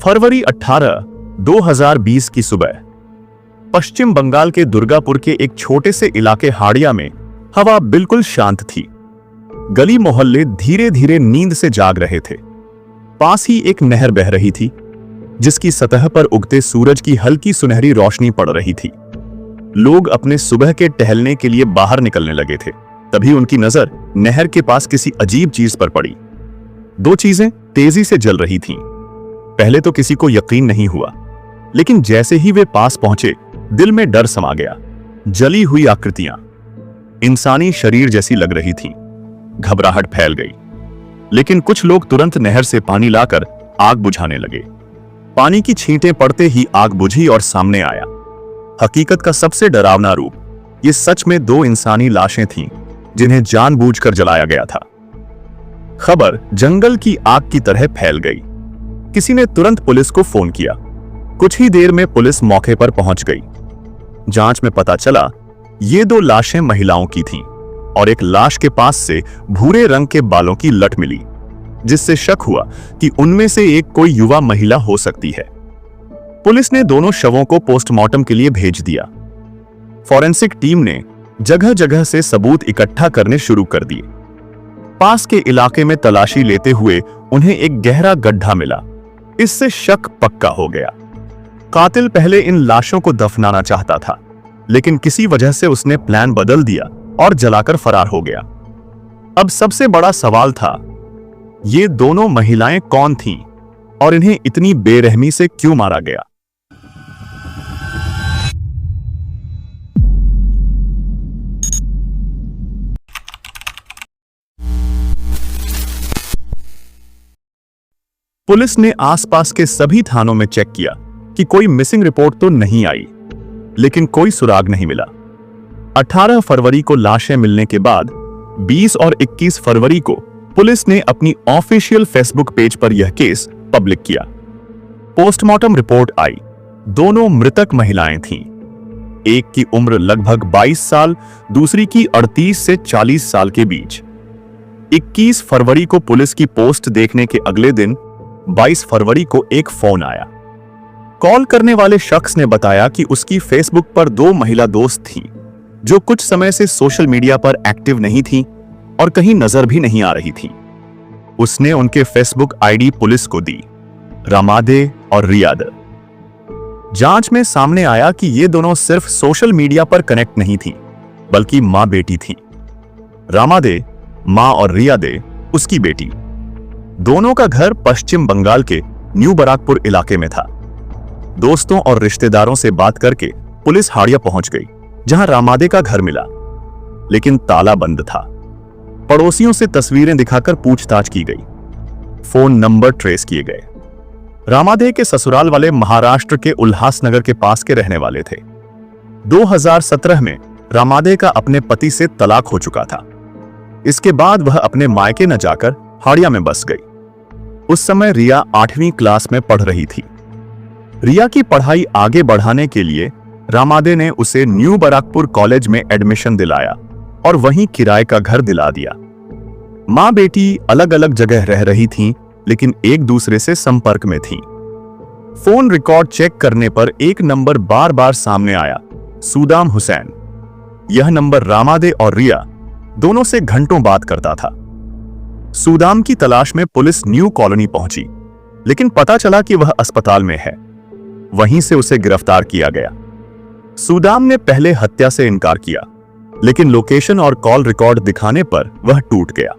फरवरी 18, 2020 की सुबह पश्चिम बंगाल के दुर्गापुर के एक छोटे से इलाके हाड़िया में हवा बिल्कुल शांत थी। गली मोहल्ले धीरे धीरे नींद से जाग रहे थे। पास ही एक नहर बह रही थी जिसकी सतह पर उगते सूरज की हल्की सुनहरी रोशनी पड़ रही थी। लोग अपने सुबह के टहलने के लिए बाहर निकलने लगे थे। तभी उनकी नजर नहर के पास किसी अजीब चीज पर पड़ी। दो चीजें तेजी से जल रही थीं। पहले तो किसी को यकीन नहीं हुआ, लेकिन जैसे ही वे पास पहुंचे दिल में डर समा गया। जली हुई आकृतियां इंसानी शरीर जैसी लग रही थीं। घबराहट फैल गई, लेकिन कुछ लोग तुरंत नहर से पानी लाकर आग बुझाने लगे। पानी की छींटें पड़ते ही आग बुझी और सामने आया हकीकत का सबसे डरावना रूप। ये सच में दो इंसानी लाशें थीं जिन्हें जानबूझकर जलाया गया था। खबर जंगल की आग की तरह फैल गई। किसी ने तुरंत पुलिस को फोन किया। कुछ ही देर में पुलिस मौके पर पहुंच गई। जांच में पता चला ये दो लाशें महिलाओं की थीं और एक लाश के पास से भूरे रंग के बालों की लट मिली, जिससे शक हुआ कि उनमें से एक कोई युवा महिला हो सकती है। पुलिस ने दोनों शवों को पोस्टमार्टम के लिए भेज दिया। फॉरेंसिक टीम ने जगह जगह से सबूत इकट्ठा करने शुरू कर दिए। पास के इलाके में तलाशी लेते हुए उन्हें एक गहरा गड्ढा मिला। इससे शक पक्का हो गया। कातिल पहले इन लाशों को दफनाना चाहता था, लेकिन किसी वजह से उसने प्लान बदल दिया और जलाकर फरार हो गया। अब सबसे बड़ा सवाल था, ये दोनों महिलाएं कौन थीं और इन्हें इतनी बेरहमी से क्यों मारा गया? पुलिस ने आसपास के सभी थानों में चेक किया कि कोई मिसिंग रिपोर्ट तो नहीं आई, लेकिन कोई सुराग नहीं मिला। 18 फरवरी को लाशें मिलने के बाद 20 और 21 फरवरी को पुलिस ने अपनी ऑफिशियल फेसबुक पेज पर यह केस पब्लिक किया। पोस्टमार्टम रिपोर्ट आई। दोनों मृतक महिलाएं थीं। एक की उम्र लगभग 22 साल, दूसरी की 38 से 40 साल के बीच। 21 फरवरी को पुलिस की पोस्ट देखने के अगले दिन 22 फरवरी को एक फोन आया। कॉल करने वाले शख्स ने बताया कि उसकी फेसबुक पर दो महिला दोस्त थीं, जो कुछ समय से सोशल मीडिया पर एक्टिव नहीं थीं और कहीं नजर भी नहीं आ रही थीं। उसने उनके फेसबुक आईडी पुलिस को दी, रामादे और रियाद। जांच में सामने आया कि ये दोनों सिर्फ सोशल मीडिया पर कनेक्ट नहीं थीं, बल्कि मां बेटी थीं। रामादे मां और रियादे उसकी बेटी। दोनों का घर पश्चिम बंगाल के न्यू बराकपुर इलाके में था। दोस्तों और रिश्तेदारों से बात करके पुलिस हाड़िया पहुंच गई, जहां रामादे का घर मिला, लेकिन ताला बंद था। पड़ोसियों से तस्वीरें दिखाकर पूछताछ की गई। फोन नंबर ट्रेस किए गए। रामादे के ससुराल वाले महाराष्ट्र के उल्हासनगर के पास के रहने वाले थे। 2017 में रामादे का अपने पति से तलाक हो चुका था। इसके बाद वह अपने मायके न जाकर हाड़िया में बस गई। उस समय रिया 8वीं क्लास में पढ़ रही थी। रिया की पढ़ाई आगे बढ़ाने के लिए रामादे ने उसे न्यू बराकपुर कॉलेज में एडमिशन दिलाया और वहीं किराए का घर दिला दिया। मां बेटी अलग अलग जगह रह रही थीं, लेकिन एक दूसरे से संपर्क में थीं। फोन रिकॉर्ड चेक करने पर एक नंबर बार बार सामने आया, सुदाम हुसैन। यह नंबर रामादे और रिया दोनों से घंटों बात करता था। सुदाम की तलाश में पुलिस न्यू कॉलोनी पहुंची, लेकिन पता चला कि वह अस्पताल में है। वहीं से उसे गिरफ्तार किया गया। सुदाम ने पहले हत्या से इनकार किया, लेकिन लोकेशन और कॉल रिकॉर्ड दिखाने पर वह टूट गया।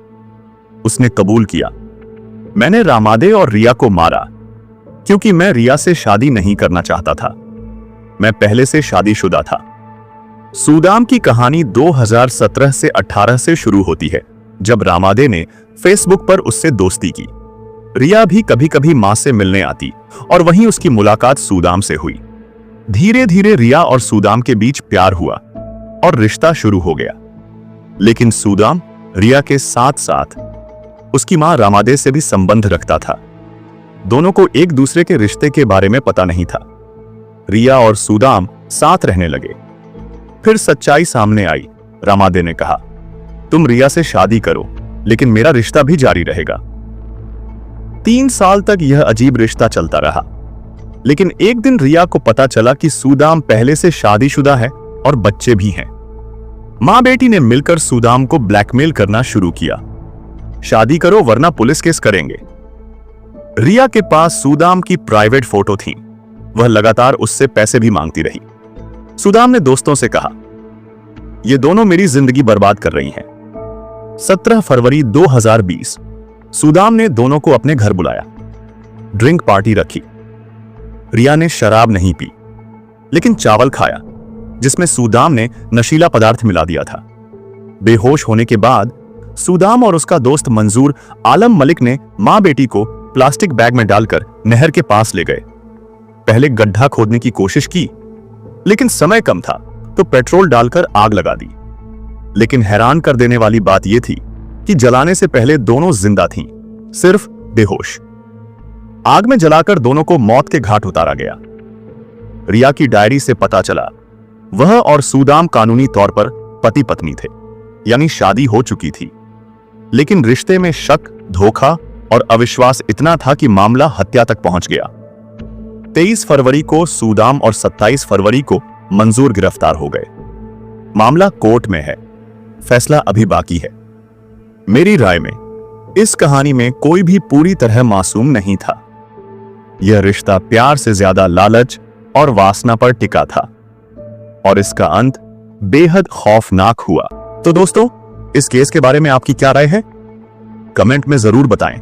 उसने कबूल किया, मैंने रामादे और रिया को मारा क्योंकि मैं रिया से शादी नहीं करना चाहता था। मैं पहले से शादीशुदा था। सुदाम की कहानी 2017 से 18 से शुरू होती है, जब रामादे ने फेसबुक पर उससे दोस्ती की। रिया भी कभी कभी मां से मिलने आती और वहीं उसकी मुलाकात सुदाम से हुई। धीरे धीरे रिया और सुदाम के बीच प्यार हुआ और रिश्ता शुरू हो गया। लेकिन सुदाम रिया के साथ साथ उसकी मां रामादे से भी संबंध रखता था। दोनों को एक दूसरे के रिश्ते के बारे में पता नहीं था। रिया और सुदाम साथ रहने लगे। फिर सच्चाई सामने आई। रामादे ने कहा, तुम रिया से शादी करो, लेकिन मेरा रिश्ता भी जारी रहेगा। 3 साल तक यह अजीब रिश्ता चलता रहा, लेकिन एक दिन रिया को पता चला कि सूदाम पहले से शादीशुदा है और बच्चे भी हैं। मां बेटी ने मिलकर सूदाम को ब्लैकमेल करना शुरू किया, शादी करो वरना पुलिस केस करेंगे। रिया के पास सूदाम की प्राइवेट फोटो थी, वह लगातार उससे पैसे भी मांगती रही। सूदाम ने दोस्तों से कहा, ये दोनों मेरी जिंदगी बर्बाद कर रही हैं। 17 फरवरी 2020 सूदाम ने दोनों को अपने घर बुलाया, ड्रिंक पार्टी रखी। रिया ने शराब नहीं पी, लेकिन चावल खाया जिसमें सूदाम ने नशीला पदार्थ मिला दिया था। बेहोश होने के बाद सूदाम और उसका दोस्त मंजूर आलम मलिक ने मां बेटी को प्लास्टिक बैग में डालकर नहर के पास ले गए। पहले गड्ढा खोदने की कोशिश की, लेकिन समय कम था तो पेट्रोल डालकर आग लगा दी। लेकिन हैरान कर देने वाली बात यह थी कि जलाने से पहले दोनों जिंदा थीं, सिर्फ बेहोश। आग में जलाकर दोनों को मौत के घाट उतारा गया। रिया की डायरी से पता चला वह और सूदाम कानूनी तौर पर पति पत्नी थे, यानी शादी हो चुकी थी, लेकिन रिश्ते में शक, धोखा और अविश्वास इतना था कि मामला हत्या तक पहुंच गया। 23 फरवरी को सूदाम और 27 फरवरी को मंजूर गिरफ्तार हो गए। मामला कोर्ट में है, फैसला अभी बाकी है। मेरी राय में इस कहानी में कोई भी पूरी तरह मासूम नहीं था। यह रिश्ता प्यार से ज्यादा लालच और वासना पर टिका था, और इसका अंत बेहद खौफनाक हुआ। तो दोस्तों, इस केस के बारे में आपकी क्या राय है? कमेंट में जरूर बताएं।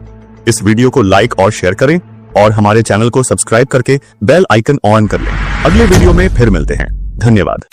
इस वीडियो को लाइक और शेयर करें और हमारे चैनल को सब्सक्राइब करके बेल आइकन ऑन कर लें। अगले वीडियो में फिर मिलते हैं। धन्यवाद।